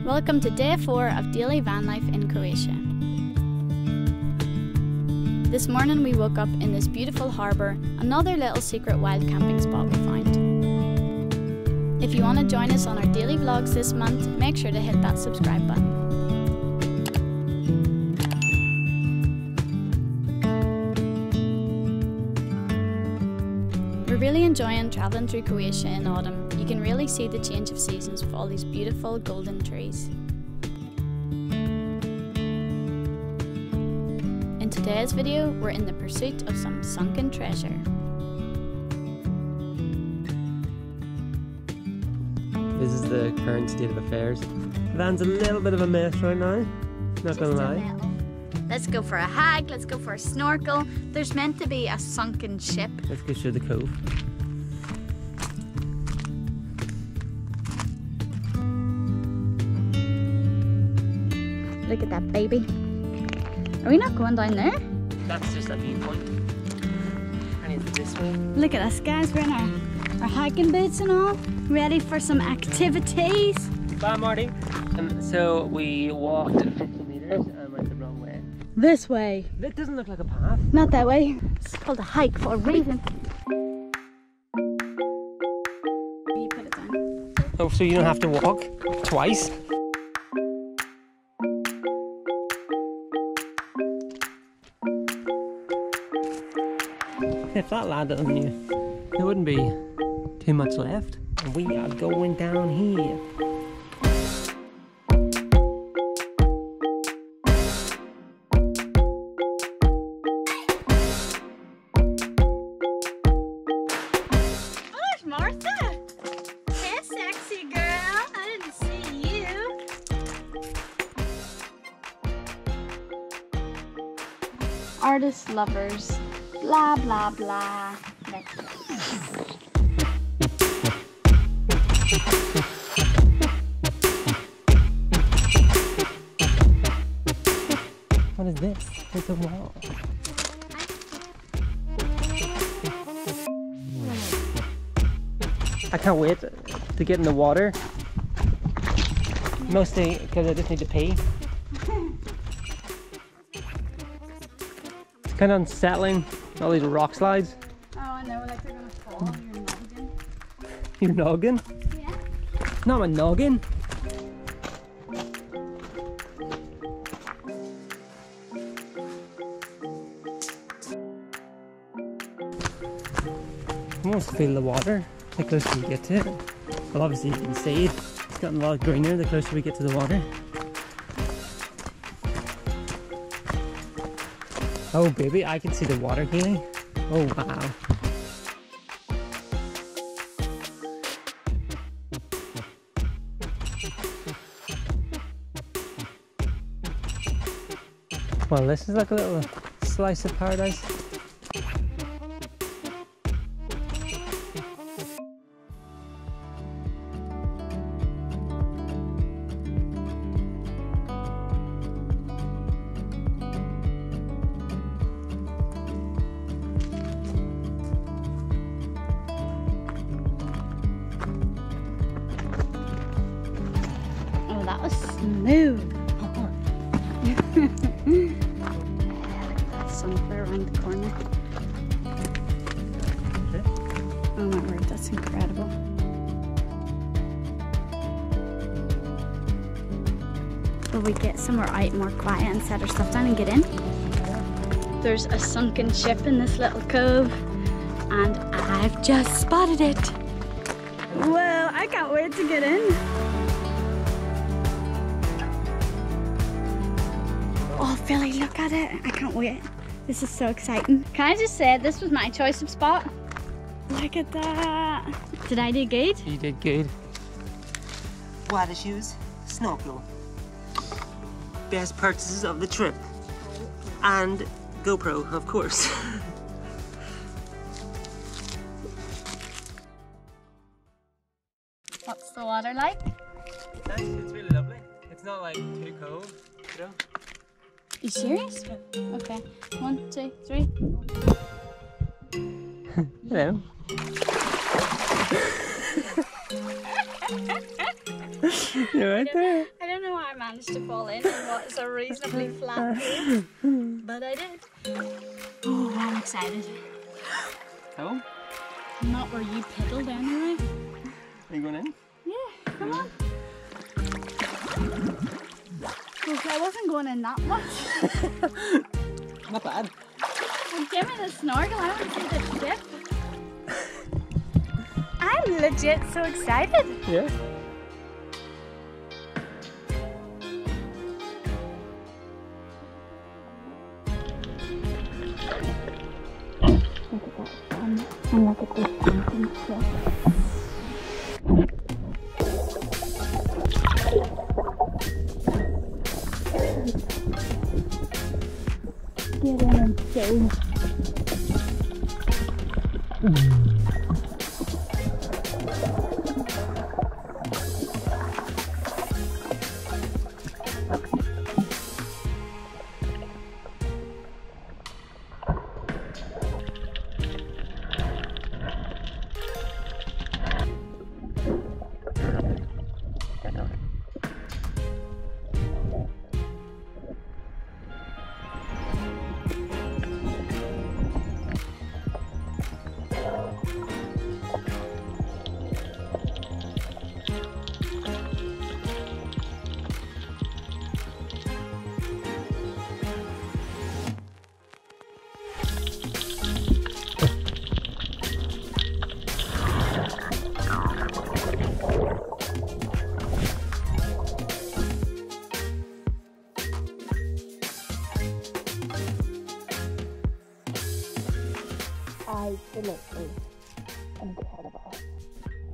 Welcome to day 4 of Daily Vanlife in Croatia. This morning we woke up in this beautiful harbour, another little secret wild camping spot we found. If you want to join us on our daily vlogs this month, make sure to hit that subscribe button. We're really enjoying travelling through Croatia in autumn. You can really see the change of seasons with all these beautiful golden trees. In today's video, we're in the pursuit of some sunken treasure. This is the current state of affairs. The van's a little bit of a mess right now, not gonna lie. Let's go for a hike, let's go for a snorkel. There's meant to be a sunken ship. Let's go show the cove. Look at that baby. Are we not going down there? That's just a viewpoint. I need to go this way. Look at us guys, we're in our hiking boots and all, ready for some activities. Bye Marty. So we walked 50 meters and went the wrong way. This way. That doesn't look like a path. Not that way. It's called a hike for a reason. You put it down. Oh, so you don't have to walk twice? If that landed on you, there wouldn't be too much left. And we are going down here. Oh, there's Martha! Hey, sexy girl! I didn't see you! Artist lovers. Blah blah blah. Next. What is this? It's a wall. I can't wait to get in the water. Mostly because I just need to pee. It's kind of unsettling. All these rock slides. Oh, I know, like they're gonna fall on Your your noggin. noggin? Yeah. Not my noggin. I almost feel the water the closer we get to it. Well, obviously you can see it's gotten a lot greener the closer we get to the water. Oh baby, I can see the water, Keely. Oh wow. Well, this is like a little slice of paradise. That was smooth. Sunflower around the corner. Oh my word, that's incredible. Will we get somewhere out more quiet and set our stuff down and get in? There's a sunken ship in this little cove and I've just spotted it. Well, I can't wait to get in. Oh, Philly, look at it. I can't wait. This is so exciting. Can I just say, this was my choice of spot? Look at that. Did I do good? You did good. Water shoes, snorkel. Best purchases of the trip. And GoPro, of course. What's the water like? Nice, it's really lovely. It's not like too cold, you know? You serious? Okay. 1, 2, 3. Hello. You're right there. I don't know how I managed to fall in what is a reasonably flat cave, but I did. Oh, I'm excited. Oh? Not where you piddled anyway. Are you going in? Yeah, come on. Okay, I wasn't going in that much. Not bad. Well, give me the snorkel, I want to see the ship. I'm legit so excited. Yeah. Look at that sun, and look at this sunken ship. Get in and stay. Absolutely incredible.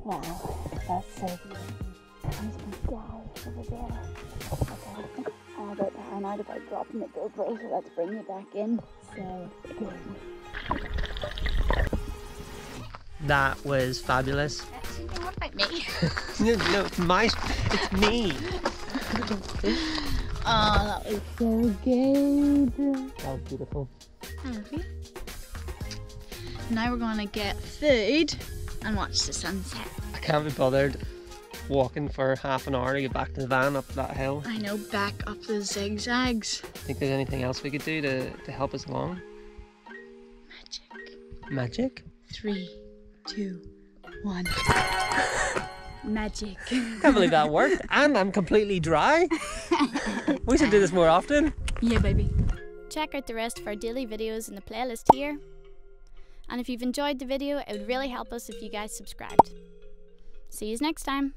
Wow, that's so beautiful. There's my guy over there. Okay, I'm about to hang out about dropping the GoPro, so let's bring you back in. So good. That was fabulous. What about me? No, it's me. Oh, that was so good. That was beautiful. I love you. Now we're going to get food and watch the sunset. I can't be bothered walking for half an hour to get back to the van up that hill. I know, back up the zigzags. Think there's anything else we could do to help us along? Magic. Magic? 3, 2, 1. Magic. Can't believe that worked. And I'm completely dry. We should do this more often. Yeah, baby. Check out the rest of our daily videos in the playlist here. And if you've enjoyed the video, it would really help us if you guys subscribed. See you next time.